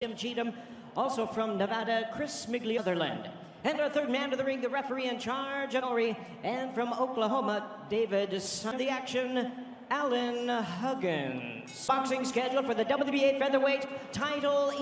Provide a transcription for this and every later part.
Cheatham, also from Nevada, Chris Migliotherland. And our third man to the ring, the referee in charge, Vettori, and from Oklahoma, David. The action, Alan Huggins. Boxing scheduled for the WBA featherweight title.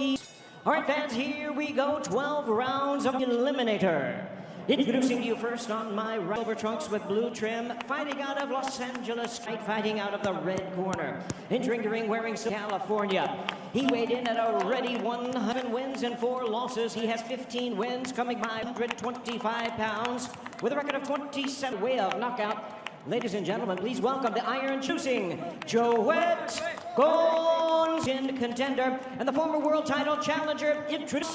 All right, fans, here we go. 12 rounds of Eliminator. Introducing you first on my right, silver trunks with blue trim, fighting out of Los Angeles, fighting out of the red corner. Entering the ring wearing California. He weighed in at already 100 wins and 4 losses. He has 15 wins, coming by 125 pounds, with a record of 27 way of knockout. Ladies and gentlemen, please welcome the iron choosing Joet, Gonzalez contender, and the former world title challenger, Gonzalez.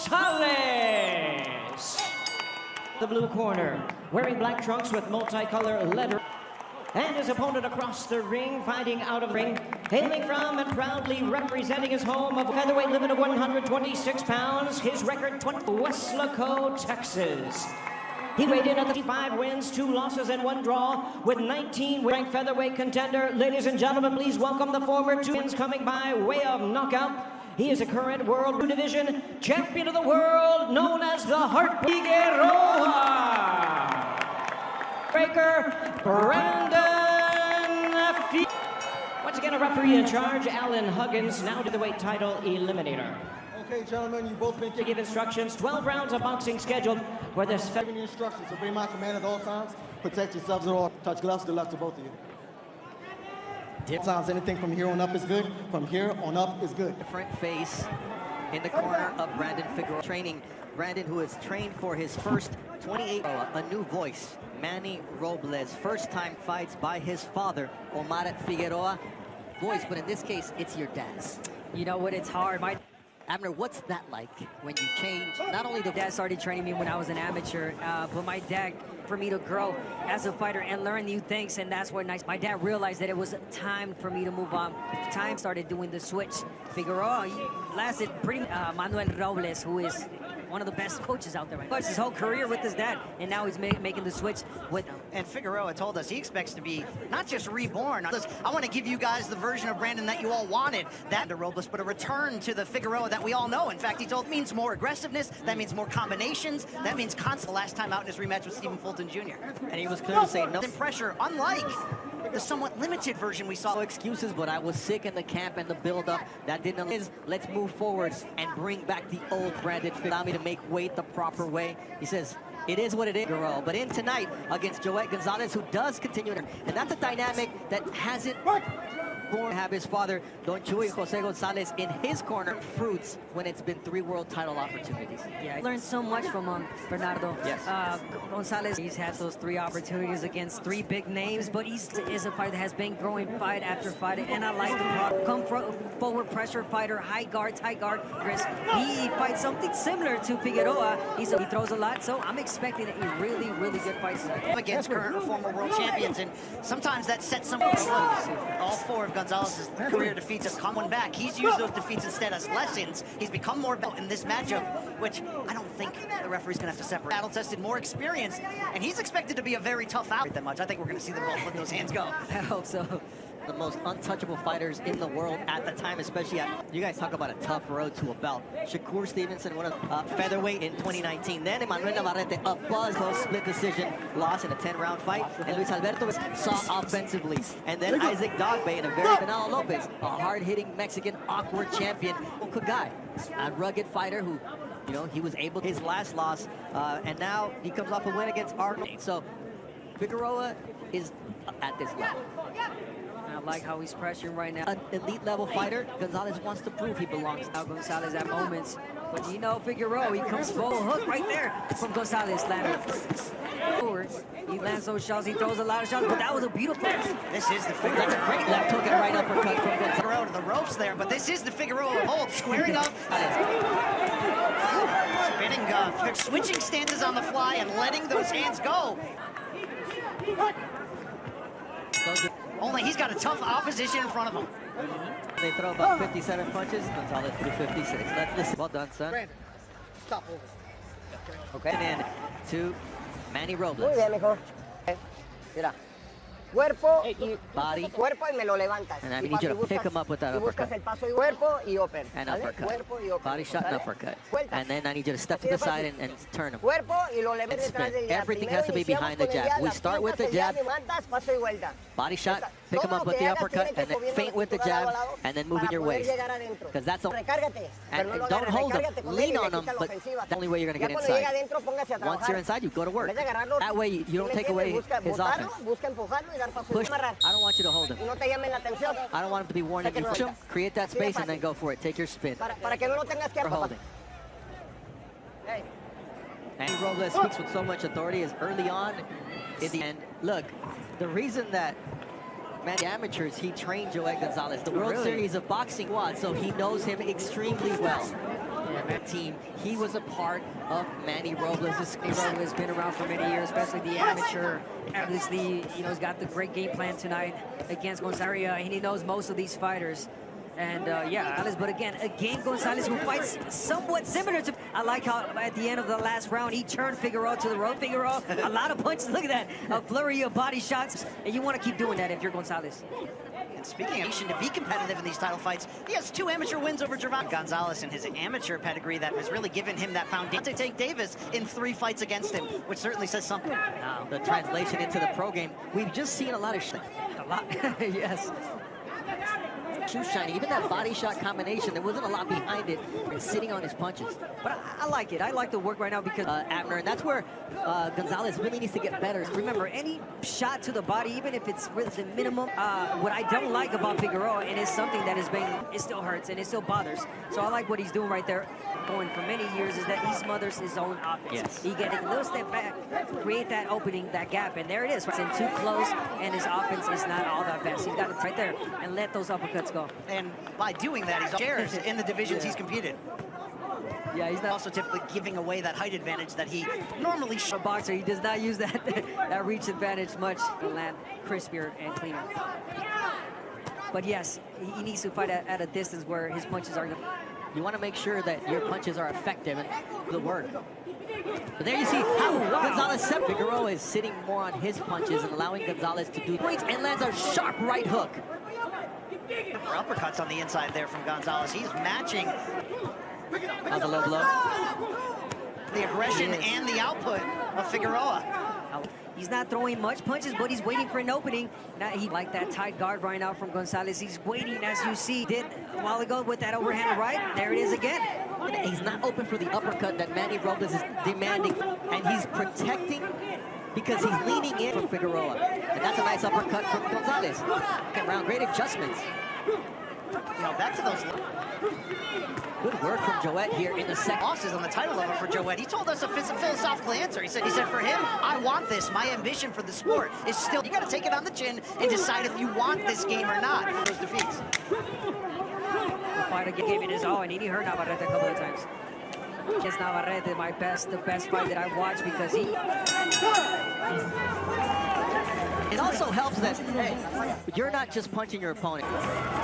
The blue corner, wearing black trunks with multicolor leather, and his opponent across the ring, fighting out of the ring, hailing from and proudly representing his home of featherweight limit of 126 pounds, his record 20, Weslaco, Texas. He weighed in at 35 wins, 2 losses, and 1 draw, with 19 ranked featherweight contender. Ladies and gentlemen, please welcome the former 2 wins coming by way of knockout. He is a current World Division champion of the world, known as the Heart Figueroa. Breaker, Brandon. Once again, a referee in charge, Alan Huggins, now to the weight title eliminator. Okay, gentlemen, you both been to give instructions. 12 rounds of boxing scheduled for this. Giving you instructions, so be my command at all times. Protect yourselves at all. Touch gloves. Good luck to both of you. Sometimes anything from here on up is good. From here on up is good. Different face in the corner of Brandon Figueroa. Training Brandon, who is trained for his first 28. A new voice, Manny Robles. First time fights by his father, Omar Figueroa. Voice, but in this case, it's your dad's. You know what? It's hard. Abner, what's that like when you change? Not only the dad started training me when I was an amateur, but my dad, for me to grow as a fighter and learn new things, and that's what nice. My dad realized that it was time for me to move on. Time started doing the switch. Figueroa, he lasted pretty. Manuel Robles, who is one of the best coaches out there right now. His whole career with his dad, and now he's making the switch with him. And Figueroa told us he expects to be not just reborn. I want to give you guys the version of Brandon that you all wanted, that to Robles, but a return to the Figueroa that we all know. In fact, he told means more aggressiveness, that means more combinations, that means constant. Last time out in his rematch with Stephen Fulton Jr. And he was clearly saying no pressure, unlike the somewhat limited version we saw. No excuses, but I was sick in the camp and the build-up. That didn't. Let's move forward and bring back the old Brandon. Allow me to make weight the proper way. He says, it is what it is, but in tonight against Joet Gonzalez, who does continue, and that's a dynamic that hasn't born to have his father, Don Chuy Jose Gonzalez, in his corner. Fruits when it's been 3 world title opportunities. Yeah, I learned so much from Bernardo. Yes. Gonzalez, he's had those 3 opportunities against 3 big names, but he is a fighter that has been growing fight after fight, and I like the come forward pressure fighter, high guard, Chris. He fights something similar to Figueroa. He throws a lot, so I'm expecting a really, really good fight tonight. Against current or former world champions, and sometimes that sets some all 4 of Gonzalez's career defeats have come one back. He's used those defeats instead as lessons. He's become more belt in this matchup, which I don't think the referee's gonna have to separate. Battle tested, more experienced, and he's expected to be a very tough out that much. I think we're gonna see them both let those hands go. I hope so. The most untouchable fighters in the world at the time, especially you guys talk about a tough road to a belt. Shakur Stevenson won a featherweight in 2019. Then Emmanuel Navarrete, a buzz, split decision, loss in a 10-round fight. And Luis Alberto saw offensively. And then Isaac Dogbe and a very Benal Lopez, a hard-hitting Mexican, awkward champion. Good guy, a rugged fighter who, you know, he was able his last loss, and now he comes off a win against Arnold. So Figueroa is at this level. I like how he's pressuring right now. An elite level fighter, Gonzalez wants to prove he belongs. Now Gonzalez at moments, but you know Figueroa, he comes full hook right there from Gonzalez. Forward, he lands those shots, he throws a lot of shots, but that was a beautiful. This is the Figueroa. That's a great left hook and right uppercut from Gonzalez. To the ropes there, but this is the Figueroa hold, squaring up. Spinning, they're switching stances on the fly and letting those hands go. Only he's got a tough opposition in front of him. They throw about 57 punches. Gonzalez threw 56. Let's listen. Well done, son. Brandon, stop over. Okay. And in to Manny Robles. Muy bien, mijo. Mira, cuerpo y Body. cuerpo y me lo levantas. And I Y need you to papi, pick him up with that buscas uppercut. el paso y cuerpo y upper. And ¿sale? uppercut. Cuerpo y upper. Body shot and ¿sale? uppercut. Suelta. And then I need you to step to the side and turn him. Cuerpo y lo levantas And detrás spin. del jab. Everything Primero has to be iniciamos behind the con el jab. We la start with the pintas, el jab. levantas, paso y vuelta. Body shot, pick him up with the uppercut, and then feint with the jab, and then moving your waist. Because that's the... Recárgate. And Pero no lo don't agarres, hold him. recárgate con él Lean y le on him, quita la but ofensiva. that's the only way you're going to Ya get cuando llega inside. adentro, póngase a Once trabajar. you're inside, you go to work. En vez de agarrarlo, That way, you ¿sí don't me take entiendes? away Busca his botarlo, offense. busca empujarlo y dar paso y Push. amarrar. I don't want you to hold him. Y no te llamen la atención. I don't want him to be warned if you push him. Create that space and then go for it. Take your spin. Para que no lo tengas que For papá. holding. Hey. And Robles speaks with so much authority is early on in the end. Look, the reason that many amateurs, he trained Joet Gonzalez, the World Series of Boxing was, so he knows him extremely well. That team, he was a part of Manny Robles' Robles has been around for many years, especially the amateur. Obviously, you know, he's got the great game plan tonight against Gonzalez, and he knows most of these fighters. And yeah, but again, Gonzalez, who fights somewhat similar to... I like how at the end of the last round, he turned Figueroa to the road. Figueroa, a lot of punches. Look at that, a flurry of body shots. And you want to keep doing that if you're Gonzalez. And speaking of to be competitive in these title fights, he has 2 amateur wins over Gervonta Gonzalez in his amateur pedigree that has really given him that foundation to take Davis in 3 fights against him, which certainly says something. Now, the translation into the pro game, we've just seen a lot of shit. A lot, yes. Too shiny. Even that body shot combination, there wasn't a lot behind it and sitting on his punches. But I like it. I like the work right now because Abner, and that's where Gonzalez really needs to get better. Remember, any shot to the body, even if it's really the minimum, what I don't like about Figueroa, and it's something that is being, it still hurts and it still bothers. So I like what he's doing right there, going for many years, is that he smothers his own offense. Yes. He gets a little step back, create that opening, that gap, and there it is. It's in too close, and his offense is not all that fast. He's got it right there and let those uppercuts go. And by doing that, he's shares in the divisions he's competed. Yeah, he's not Also typically giving away that height advantage that he normally a boxer. He does not use that that reach advantage much to land crispier and cleaner. But yes, he needs to fight at a distance where his punches are. You want to make sure that your punches are effective and the work. But there you see how Gonzalez set. Figueroa is sitting more on his punches and allowing Gonzalez to do points and lands a sharp right hook. uppercuts on the inside there from Gonzalez. He's matching That was a low blow. the aggression and the output of Figueroa. He's not throwing much punches, but he's waiting for an opening. Now he like that tight guard right now from Gonzalez. He's waiting, as you see, did a while ago with that overhand right. There it is again. He's not open for the uppercut that Manny Robles is demanding, and he's protecting because he's leaning in from Figueroa. And that's a nice uppercut from Gonzalez. Second round, great adjustments. You know, back to those Good work from Joet here in the second. losses on the title level for Joet. He told us a philosophical answer. He said, for him, I want this. My ambition for the sport is still, you got to take it on the chin and decide if you want this game or not. Those defeats. The fighter gave it his all, and he hurt Navarrete a couple of times. Against Navarrete, the best fight that I've watched because he... It also helps that, hey, you're not just punching your opponent.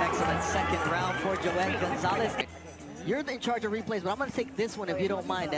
Excellent second round for Joet Gonzalez. You're in charge of replays, but I'm going to take this one if you don't mind.